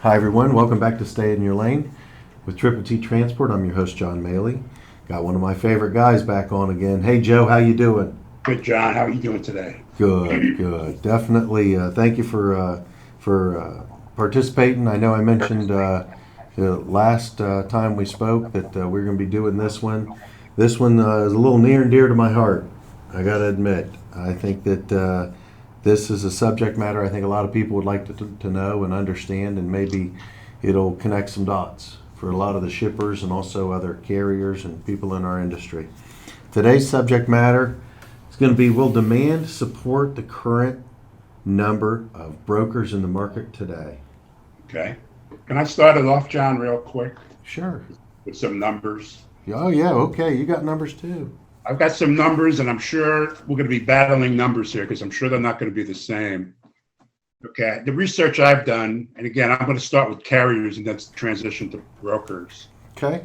Hi everyone, welcome back to Stay in Your Lane with Triple T Transport. I'm your host John Mahle. Got one of my favorite guys back on again. Hey Joe, how you doing? Good, John. How are you doing today? Good, good. Definitely. Thank you for participating. I know I mentioned the last time we spoke that we're going to be doing this one. This one is a little near and dear to my heart. I got to admit. I think that this is a subject matter I think a lot of people would like to know and understand, and maybe it'll connect some dots for a lot of the shippers and also other carriers and people in our industry. Today's subject matter is going to be, will demand support the current number of brokers in the market today? Okay. Can I start it off, John, real quick Sure. with some numbers? Oh, yeah, okay. You got numbers too. I've got some numbers, and I'm sure we're going to be battling numbers here because I'm sure they're not going to be the same. Okay. The research I've done, and again, I'm going to start with carriers and then transition to brokers. Okay.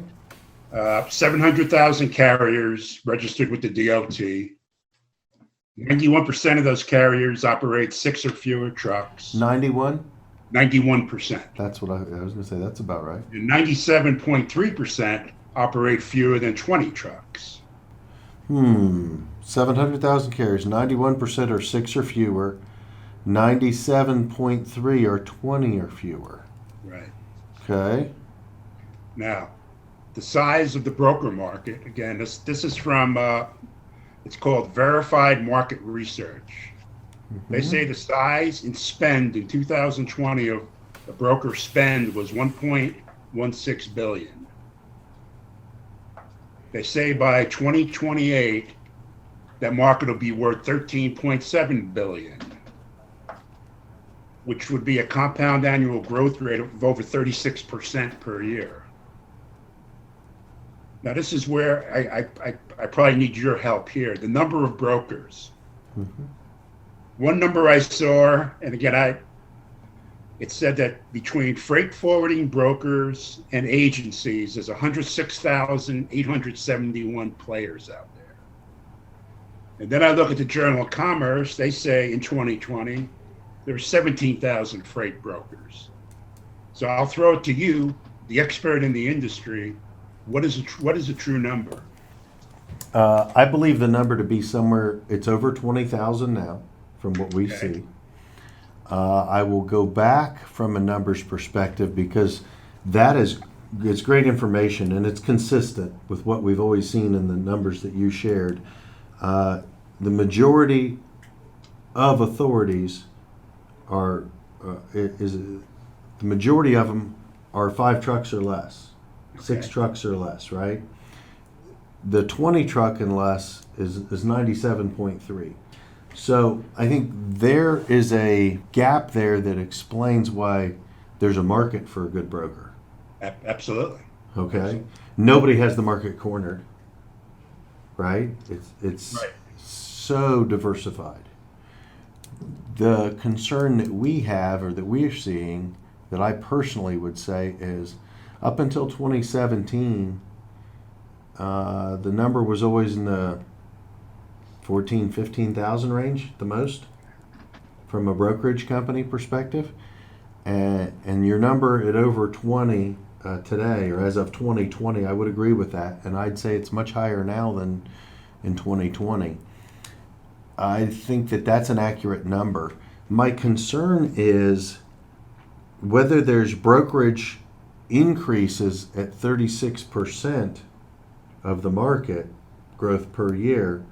700,000 carriers registered with the DOT. 91% of those carriers operate 6 or fewer trucks. 91? 91%. That's what I was going to say. That's about right. And 97.3% operate fewer than 20 trucks. 700,000 carriers, 91% are 6 or fewer, 97.3 are 20 or fewer. Right. Okay. Now, the size of the broker market, again, this is from, it's called Verified Market Research. They say the size and spend in 2020 of the broker spend was 1.16 billion. They say by 2028, that market will be worth 13.7 billion, which would be a compound annual growth rate of over 36% per year. Now, this is where I probably need your help here. The number of brokers. One number I saw, and again, it said that between freight forwarding brokers and agencies, there's 106,871 players out there. And then I look at the Journal of Commerce. They say in 2020, there were 17,000 freight brokers. So I'll throw it to you, the expert in the industry. What is a true number? I believe the number to be somewhere, it's over 20,000 now from what we see. I will go back from a numbers perspective because it's great information and it's consistent with what we've always seen in the numbers that you shared. The majority of authorities the majority of them are 5 trucks or less, 6 trucks or less, right? The 20 truck and less is 97.3. So I think there is a gap there that explains why there's a market for a good broker. Absolutely. Okay. Absolutely. Nobody has the market cornered, right? It's Right. so diversified. The concern that we have or that we're seeing that I personally would say is up until 2017, the number was always in the 15,000 range the most from a brokerage company perspective, and your number at over 20 today, or as of 2020, I would agree with that, and I'd say it's much higher now than in 2020. I think that that's an accurate number. My concern is whether there's brokerage increases at 36% of the market growth per year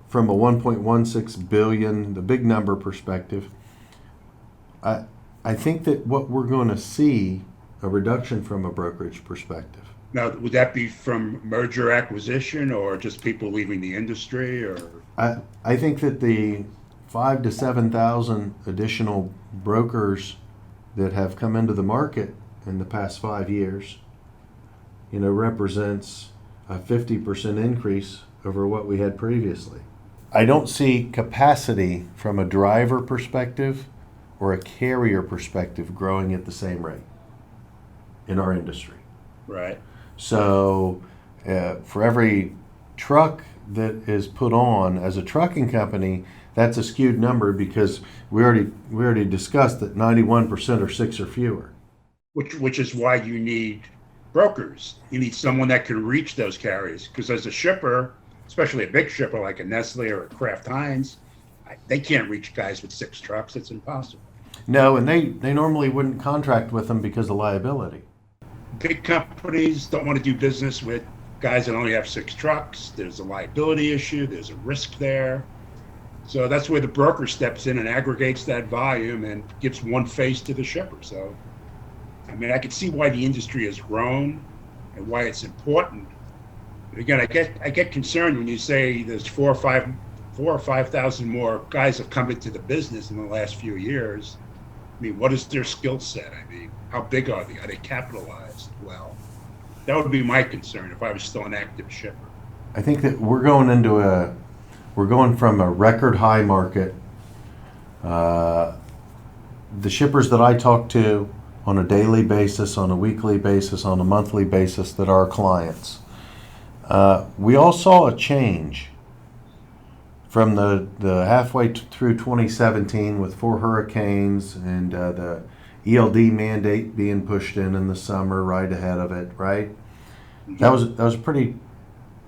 from a 1.16 billion, the big number perspective. I think that what we're going to see a reduction from a brokerage perspective. Now, would that be from merger acquisition or just people leaving the industry? Or I think that the 5,000 to 7,000 additional brokers that have come into the market in the past 5 years, represents a 50% increase over what we had previously. I don't see capacity from a driver perspective or a carrier perspective growing at the same rate in our industry. right. So for every truck that is put on as a trucking company, that's a skewed number because we already discussed that 91% are 6 or fewer. which is why you need brokers. You need someone that can reach those carriers, because as a shipper, especially a big shipper like a Nestle or a Kraft Heinz, they can't reach guys with 6 trucks. It's impossible. No, and they normally wouldn't contract with them because of liability. Big companies don't want to do business with guys that only have 6 trucks. There's a liability issue. There's a risk there. So that's where the broker steps in and aggregates that volume and gives one face to the shipper. So, I mean, I can see why the industry has grown and why it's important. But again, I get concerned when you say there's 4,000 or 5,000 more guys have come into the business in the last few years. I mean, what is their skill set? I mean, how big are they? Are they capitalized well? That would be my concern if I was still an active shipper. I think that we're going from a record high market. The shippers that I talk to on a daily basis, on a weekly basis, on a monthly basis that are clients, we all saw a change from the halfway through 2017 with 4 hurricanes and the ELD mandate being pushed in the summer right ahead of it, right? That was a pretty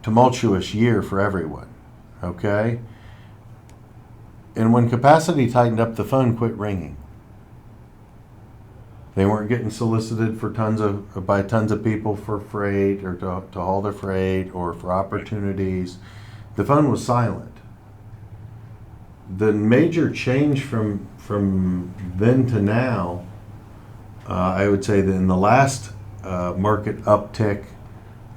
tumultuous year for everyone, okay? And when capacity tightened up, the phone quit ringing. They weren't getting solicited for tons of people for freight or to haul their freight or for opportunities. The phone was silent. The major change from then to now, I would say that in the last market uptick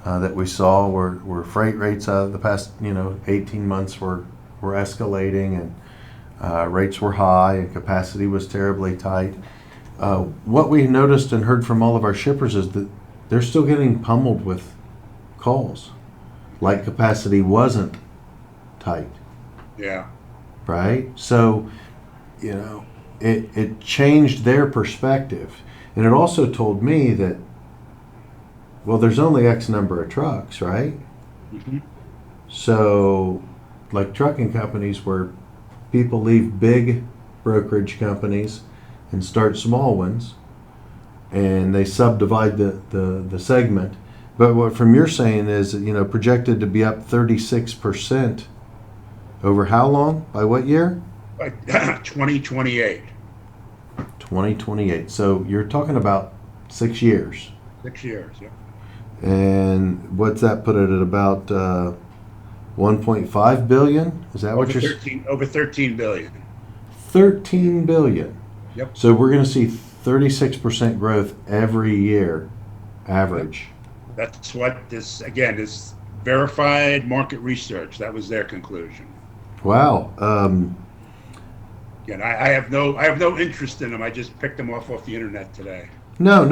that we saw, where freight rates the past 18 months were escalating and rates were high and capacity was terribly tight. What we noticed and heard from all of our shippers is that they're still getting pummeled with calls, like capacity wasn't tight. Yeah. Right? So, it changed their perspective. And it also told me that, well, there's only X number of trucks, right? Mm-hmm. So, like trucking companies where people leave big brokerage companies and start small ones, and they subdivide the segment. But what from you're saying is, projected to be up 36%. Over how long? By what year? By 2028. 2028. So you're talking about 6 years. 6 years, yeah. And what's that put it at about 1.5 billion? Is that what you're saying? Over 13 billion. 13 billion. Yep. So we're going to see 36% growth every year, average. That's what this verified market research, that was their conclusion. Wow. Again, I have no interest in them. I just picked them off the internet today. No.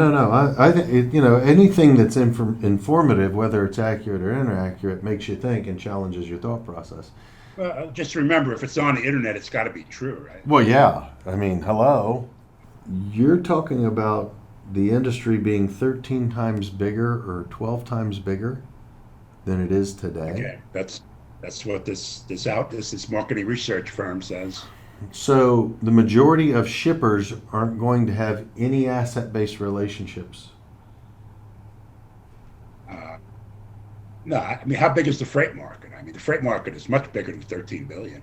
I think anything that's informative, whether it's accurate or inaccurate, makes you think and challenges your thought process. Well, just remember, if it's on the internet, it's got to be true, right? Well, yeah. I mean, hello. You're talking about the industry being 13 times bigger or 12 times bigger than it is today. Okay, that's what this marketing research firm says. So the majority of shippers aren't going to have any asset-based relationships. No, I mean, how big is the freight market? I mean, the freight market is much bigger than 13 billion.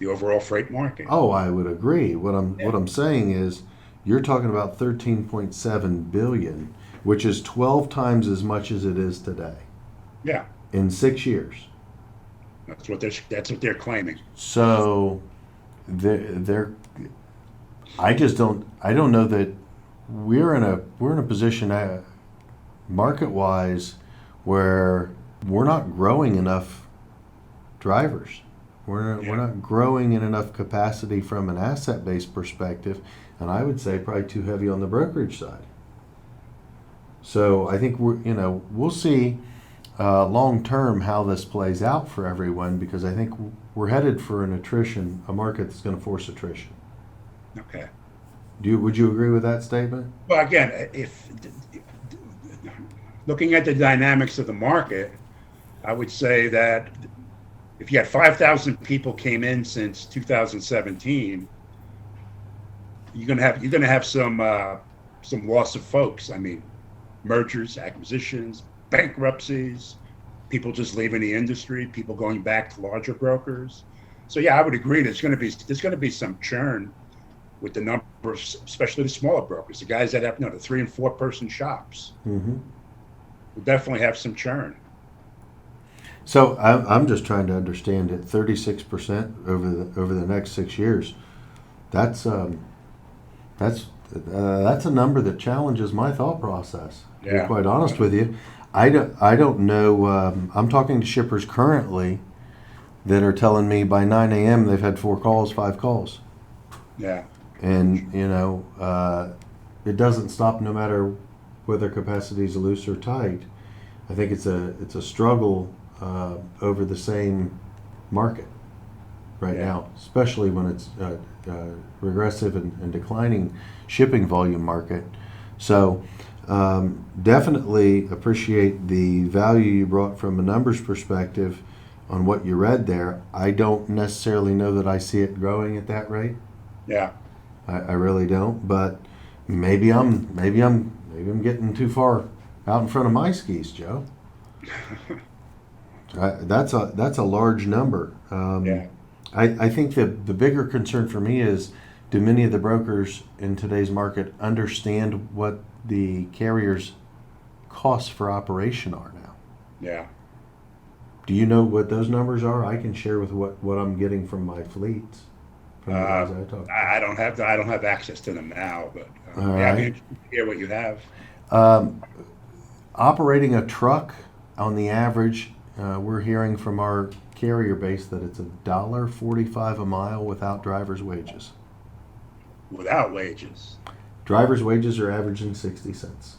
The overall freight market. Oh, I would agree. What I'm saying is, you're talking about 13.7 billion, which is 12 times as much as it is today. Yeah. In 6 years. That's what they're claiming. So, I don't know that we're in a position market-wise where we're not growing enough drivers. We're not growing in enough capacity from an asset-based perspective, and I would say probably too heavy on the brokerage side. So I think we'll see long term how this plays out for everyone, because I think we're headed for a market that's going to force attrition. Okay. Would you agree with that statement? Well, again, if looking at the dynamics of the market, I would say that if you had 5,000 people came in since 2017, you're gonna have some loss of folks. I mean, mergers, acquisitions, bankruptcies, people just leaving the industry, people going back to larger brokers. So yeah, I would agree. There's gonna be some churn with the numbers, especially the smaller brokers, the guys that have the 3 and 4 person shops. Mm-hmm. Will definitely have some churn. So I'm just trying to understand it. 36% over the next 6 years. That's that's a number that challenges my thought process. To be Yeah. quite honest with you, I don't know. I'm talking to shippers currently that are telling me by 9 a.m. they've had 4 calls, 5 calls, Yeah. and it doesn't stop no matter whether capacity is loose or tight. I think it's a struggle over the same market right Yeah. now, especially when it's regressive and declining shipping volume market. So definitely appreciate the value you brought from a numbers perspective on what you read there. I don't necessarily know that I see it growing at that rate. Yeah. I really don't, but maybe I'm getting too far out in front of my skis, Joe. That's a large number. Yeah. I think the bigger concern for me is, do many of the brokers in today's market understand what the carrier's costs for operation are now? Yeah. Do you know what those numbers are? I can share with what I'm getting from my fleets. From the guys I talk to. I don't have access to them now, but All yeah, I'd right. be interested to hear what you have. Operating a truck on the average, we're hearing from our carrier base that it's $1.45 a mile without driver's wages. Without wages. Driver's wages are averaging 60 cents.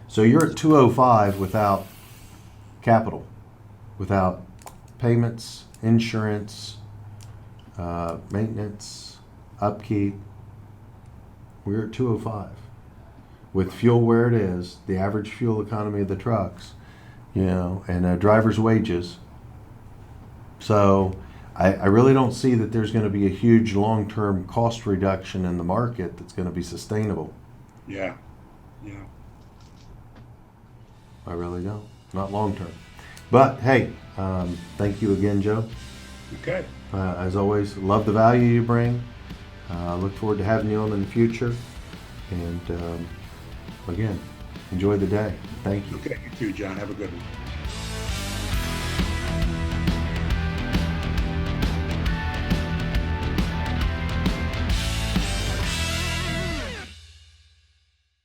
So you're at 205 without capital, without payments, insurance, maintenance, upkeep. We're at 205. With fuel where it is, the average fuel economy of the trucks, and driver's wages. So I really don't see that there's going to be a huge long-term cost reduction in the market that's going to be sustainable. Yeah. Yeah. I really don't. Not long-term. But hey, thank you again, Joe. Okay. As always, love the value you bring. Look forward to having you on in the future. And again, enjoy the day. Thank you. Okay. You too, John. Have a good one.